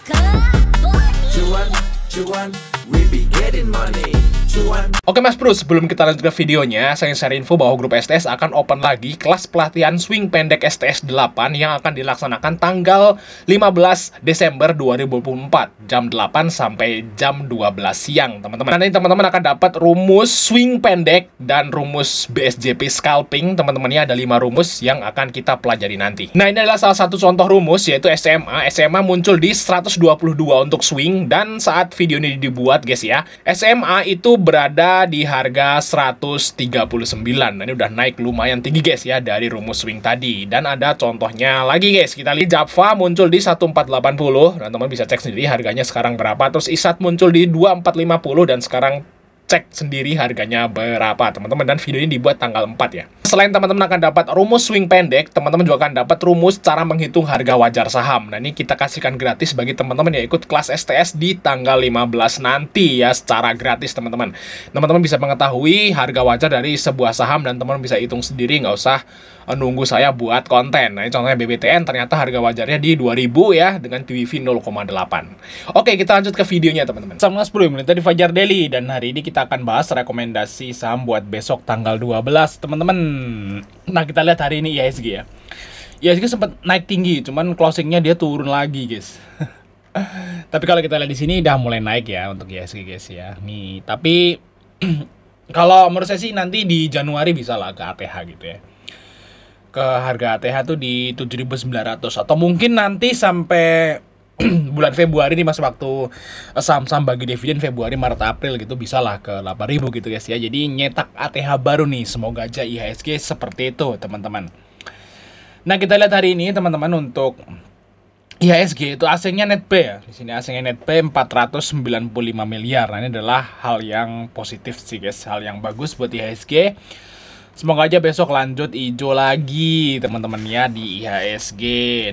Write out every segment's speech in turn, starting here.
Cuan, cuan, we be getting money. Cuan. Oke Mas Bro, sebelum kita lanjut ke videonya, saya share info bahwa grup STS akan open lagi kelas pelatihan swing pendek STS 8 yang akan dilaksanakan tanggal 15 Desember 2024 jam 8 sampai jam 12 siang teman-teman. Nanti teman-teman akan dapat rumus swing pendek dan rumus BSJP scalping. Teman-temannya ada 5 rumus yang akan kita pelajari nanti. Nah, ini adalah salah satu contoh rumus, yaitu SMA. SMA muncul di 122 untuk swing, dan saat video ini dibuat guys ya, SMA itu berada di harga 139. Nah, ini udah naik lumayan tinggi guys ya dari rumus swing tadi. Dan ada contohnya lagi guys. Kita lihat Java muncul di 1480. Nah, teman bisa cek sendiri harganya sekarang berapa. Terus ISAT muncul di 2450 dan sekarang cek sendiri harganya berapa teman-teman, dan video ini dibuat tanggal 4 ya. Selain teman-teman akan dapat rumus swing pendek, teman-teman juga akan dapat rumus cara menghitung harga wajar saham. Nah, ini kita kasihkan gratis bagi teman-teman yang ikut kelas STS di tanggal 15 nanti ya, secara gratis teman-teman. Teman-teman bisa mengetahui harga wajar dari sebuah saham dan teman-teman bisa hitung sendiri, nggak usah nunggu saya buat konten. Nah, ini contohnya BBTN, ternyata harga wajarnya di 2000 ya, dengan PBV 0,8. Oke, kita lanjut ke videonya teman-teman. Sama Mas Bro, tadi Fajar Daily, dan hari ini kita akan bahas rekomendasi saham buat besok tanggal 12 teman-teman. Nah, kita lihat hari ini IHSG ya. IHSG sempat naik tinggi, cuman closingnya dia turun lagi guys. Tapi kalau kita lihat di sini udah mulai naik ya untuk IHSG guys ya. Nih, tapi kalau menurut saya sih nanti di Januari bisa lah ke ATH gitu ya. Ke harga ATH tuh di 7.900, atau mungkin nanti sampai bulan Februari nih mas, waktu saham-saham bagi dividen Februari, Maret, April gitu, bisa lah ke 8.000 gitu guys ya. Jadi nyetak ATH baru nih, semoga aja IHSG seperti itu teman-teman. Nah, kita lihat hari ini teman-teman, untuk IHSG itu asingnya net B ya. Di sini asingnya net B 495 miliar. Nah, ini adalah hal yang positif sih guys, hal yang bagus buat IHSG. Semoga aja besok lanjut hijau lagi teman-teman ya di IHSG.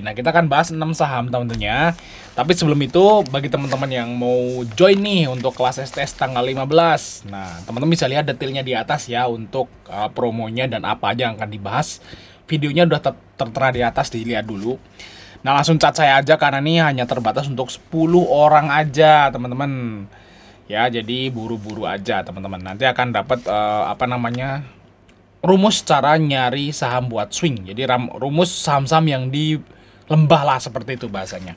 Nah, kita akan bahas 6 saham teman-teman. Tapi sebelum itu, bagi teman-teman yang mau join nih untuk kelas STS tanggal 15. Nah, teman-teman bisa lihat detailnya di atas ya, untuk promonya dan apa aja yang akan dibahas. Videonya udah tertera di atas, dilihat dulu. Nah, langsung chat saya aja karena ini hanya terbatas untuk 10 orang aja teman-teman. Ya, jadi buru-buru aja teman-teman. Nanti akan dapat rumus cara nyari saham buat swing. Jadi rumus saham-saham yang di lembah lah, seperti itu bahasanya.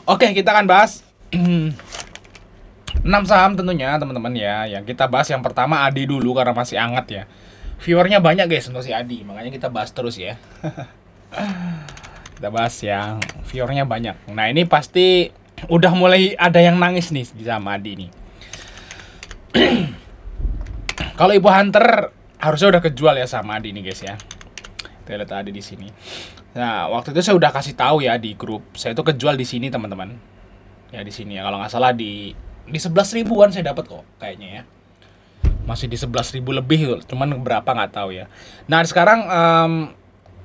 Oke, kita akan bahas 6 saham tentunya teman-teman ya. Yang kita bahas yang pertama Adi dulu karena masih hangat ya. Viewernya banyak guys untuk si Adi, makanya kita bahas terus ya. Kita bahas yang viewernya banyak. Nah, ini pasti udah mulai ada yang nangis nih di sama Adi nih. Kalau Ibu Hunter harusnya udah kejual ya sama Adi nih guys ya. Kita lihat Adi di sini. Nah, waktu itu saya udah kasih tahu ya di grup. Saya itu kejual di sini teman-teman. Ya di sini ya, kalau nggak salah di 11 ribuan saya dapat kok kayaknya ya. Masih di 11 ribu lebih tuh. Cuman berapa nggak tahu ya. Nah, sekarang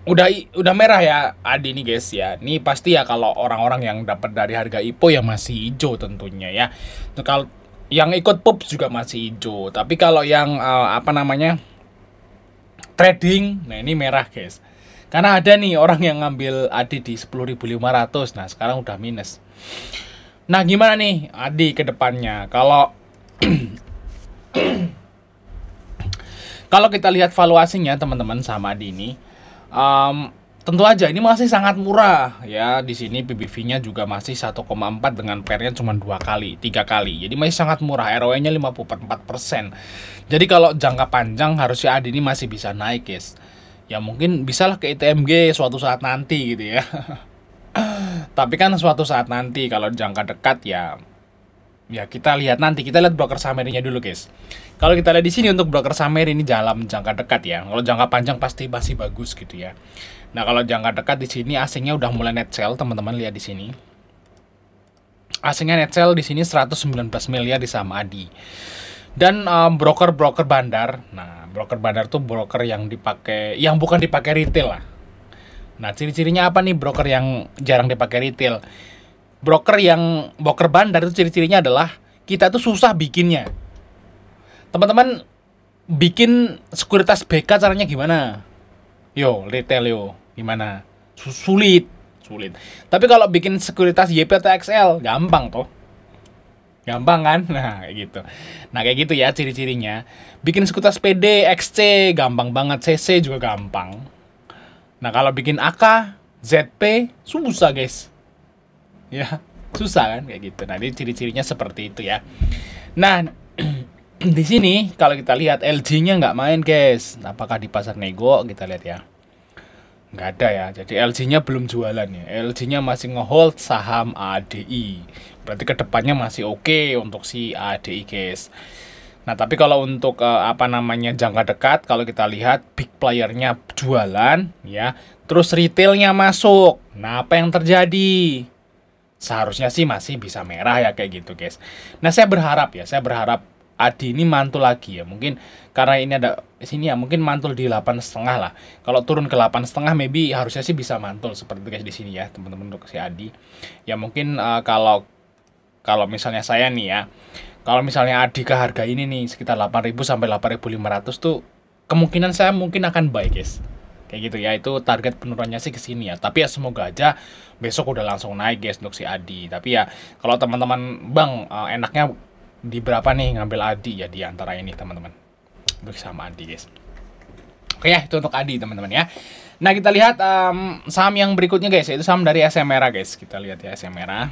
udah merah ya Adi nih guys ya. Ini pasti ya kalau orang-orang yang dapat dari harga IPO ya masih hijau tentunya ya. Nah, kalau yang ikut PUBS juga masih hijau. Tapi kalau yang trading, nah ini merah guys. Karena ada nih orang yang ngambil Adi di 10.500. Nah, sekarang udah minus. Nah, gimana nih Adi ke depannya? Kalau kita lihat valuasinya teman-teman sama Adi ini, tentu aja ini masih sangat murah ya. Di sini PBV-nya juga masih 1,4 dengan PER-nya cuma 3 kali. Jadi masih sangat murah. ROE-nya 54%. Jadi kalau jangka panjang harusnya Adi ini masih bisa naik, guys. Ya mungkin bisalah ke ITMG suatu saat nanti gitu ya. Tapi kan suatu saat nanti, kalau jangka dekat ya kita lihat nanti. Kita lihat broker summary-nya dulu, guys. Kalau kita lihat di sini untuk broker summary ini dalam jangka dekat ya. Kalau jangka panjang pasti masih bagus gitu ya. Nah, kalau jangka dekat di sini asingnya udah mulai net sell, teman-teman lihat di sini. Asingnya net sell di sini 119 miliar di saham Adi. Dan broker-broker bandar. Nah, broker bandar tuh broker yang bukan dipakai retail lah. Nah, ciri-cirinya apa nih broker yang jarang dipakai retail? Broker bandar itu ciri-cirinya adalah kita tuh susah bikinnya. Teman-teman bikin sekuritas BK caranya gimana? Yo, retail yo, gimana? Sulit sulit. Tapi kalau bikin sekuritas YPTXL gampang toh. Gampang kan? Nah, kayak gitu. Nah, kayak gitu ya ciri-cirinya. Bikin sekuritas PD, XC gampang banget, CC juga gampang. Nah, kalau bikin AK, ZP susah, guys. Ya, susah kan kayak gitu. Nah, ini ciri-cirinya seperti itu ya. Nah, di sini kalau kita lihat LG-nya nggak main, guys. Apakah di pasar nego? Kita lihat ya. Nggak ada ya, jadi LG-nya belum jualan ya. LG-nya masih ngehold saham ADI. Berarti kedepannya masih oke untuk si ADI, guys. Nah, tapi kalau untuk jangka dekat, kalau kita lihat big player-nya jualan ya, terus retailnya masuk. Nah, apa yang terjadi? Seharusnya sih masih bisa merah ya kayak gitu, guys. Nah, saya berharap ADI ini mantul lagi ya. Mungkin karena ini ada sini ya, mungkin mantul di 8,5 lah. Kalau turun ke 8,5 maybe harusnya sih bisa mantul seperti itu, guys, di sini ya, teman-teman, untuk si ADI. Ya mungkin kalau misalnya saya nih ya, kalau misalnya ADI ke harga ini nih sekitar 8.000 sampai 8.500 tuh kemungkinan saya mungkin akan buy, guys. Kayak gitu ya, itu target penurunannya sih ke sini ya. Tapi ya semoga aja besok udah langsung naik, guys, untuk si ADI. Tapi ya kalau teman-teman, Bang, enaknya di berapa nih ngambil ADI ya, di antara ini teman-teman, bersama ADI, guys. Oke ya, itu untuk ADI teman-teman ya. Nah, kita lihat saham yang berikutnya, guys, yaitu saham dari SM Merah, guys. Kita lihat ya SM Merah.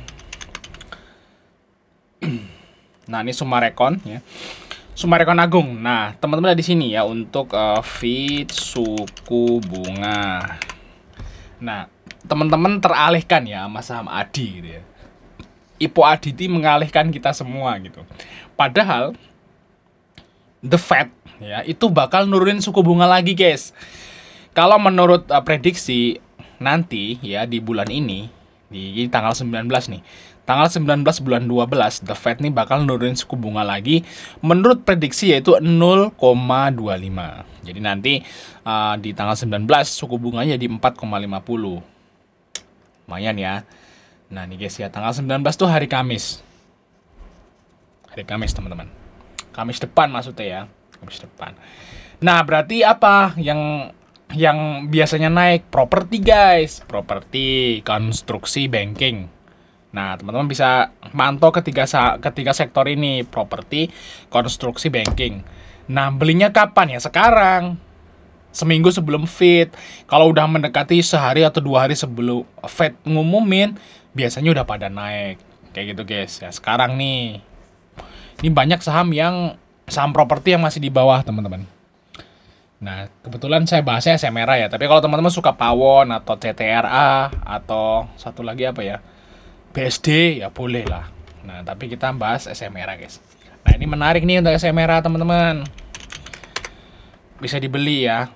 Nah, ini Sumarekon ya, Sumarekon Agung. Nah, teman-teman di sini ya untuk feed suku bunga. Nah, teman-teman teralihkan ya sama saham ADI gitu ya. IPO ADITI mengalihkan kita semua gitu. Padahal the Fed ya itu bakal nurunin suku bunga lagi, guys. Kalau menurut prediksi nanti ya di bulan ini, di tanggal 19 nih. Tanggal 19 bulan 12 the Fed nih bakal nurunin suku bunga lagi menurut prediksi yaitu 0,25. Jadi nanti di tanggal 19 suku bunganya di 4,50. Lumayan ya. Nah, nih, guys ya, tanggal 19 tuh hari Kamis. Hari Kamis, teman-teman. Kamis depan maksudnya ya. Kamis depan. Nah, berarti apa yang biasanya naik? Properti, guys. Properti, konstruksi, banking. Nah, teman-teman bisa mantau ketiga sektor ini, properti, konstruksi, banking. Nah, belinya kapan ya? Sekarang. Seminggu sebelum Fed. Kalau udah mendekati sehari atau 2 hari sebelum Fed ngumumin, biasanya udah pada naik. Kayak gitu, guys. Ya, sekarang nih. Ini banyak saham properti yang masih di bawah, teman-teman. Nah, kebetulan saya bahasnya SM Merah ya. Tapi kalau teman-teman suka Pawon atau CTRA atau satu lagi apa ya? BSD ya boleh lah. Nah, tapi kita bahas SM Merah, guys. Nah, ini menarik nih untuk SM Merah, teman-teman. Bisa dibeli ya.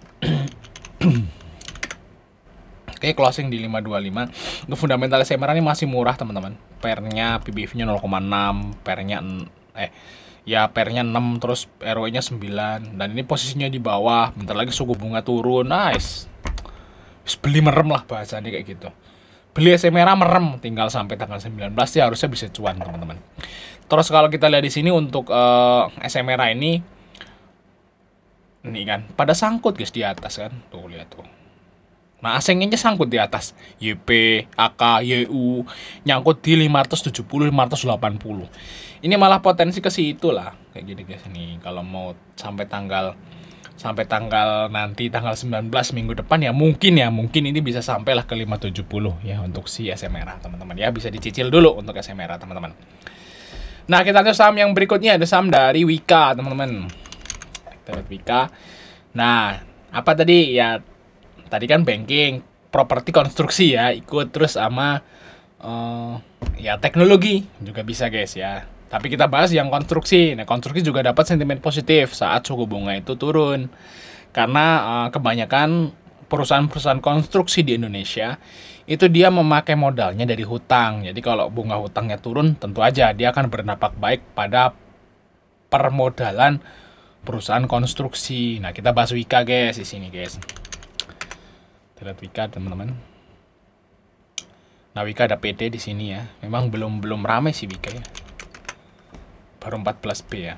Oke, closing di 525. Untuk fundamental SM Merah ini masih murah, teman-teman. Pairnya PBV-nya 0,6, pairnya pairnya 6, terus ROE-nya 9. Dan ini posisinya di bawah. Bentar lagi suku bunga turun. Nice. Beli merem lah bahasanya kayak gitu. Beli SM Merah merem, tinggal sampai tanggal 19 sih harusnya bisa cuan, teman-teman. Terus kalau kita lihat di sini untuk SM Merah ini kan pada sangkut, guys, di atas kan. Tuh, lihat tuh. Nah, asingnya sangkut di atas. YP, AK, YU nyangkut di 570, 580. Ini malah potensi ke situ lah. Kayak gini, guys, ini kalau mau sampai tanggal nanti tanggal 19 minggu depan ya mungkin ini bisa sampailah ke 570 ya untuk si SM Merah, teman-teman ya. Bisa dicicil dulu untuk SM Merah, teman-teman. Nah, kita lihat saham yang berikutnya, ada saham dari Wika, teman-teman. Kita lihat Wika. Nah, apa tadi ya? Tadi kan banking, properti, konstruksi ya ikut, terus sama ya teknologi juga bisa, guys ya. Tapi kita bahas yang konstruksi. Nah, konstruksi juga dapat sentimen positif saat suku bunga itu turun. Karena kebanyakan perusahaan-perusahaan konstruksi di Indonesia itu dia memakai modalnya dari hutang. Jadi kalau bunga hutangnya turun, tentu aja dia akan berdampak baik pada permodalan perusahaan konstruksi. Nah, kita bahas Wika, guys, di sini, guys. Kita lihat Wika, teman-teman. Nah, Wika ada PD di sini ya. Memang belum ramai sih Wika ya. Baru 14B ya.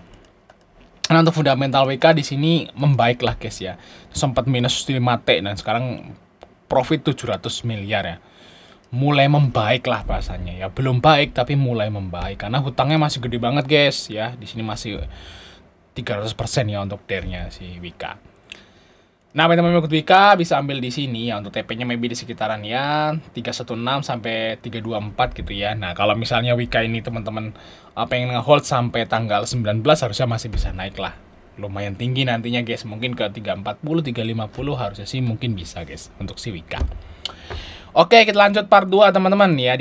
Nah, untuk fundamental WK di sini membaik lah, guys ya. Sempat minus 5T dan sekarang profit 700 miliar ya. mulai membaik lah bahasanya ya. Belum baik tapi mulai membaik karena hutangnya masih gede banget guys ya. Di sini masih 300% ya untuk DER-nya si Wika. Nah, teman-teman ikut Wika bisa ambil di sini ya untuk TP-nya maybe di sekitaran ya 316 sampai 324 gitu ya. Nah, kalau misalnya Wika ini teman-teman pengen nge-hold sampai tanggal 19 harusnya masih bisa naik lah. Lumayan tinggi nantinya guys, mungkin ke 340, 350 harusnya sih mungkin bisa guys untuk si Wika. Oke, kita lanjut part 2 teman-teman ya.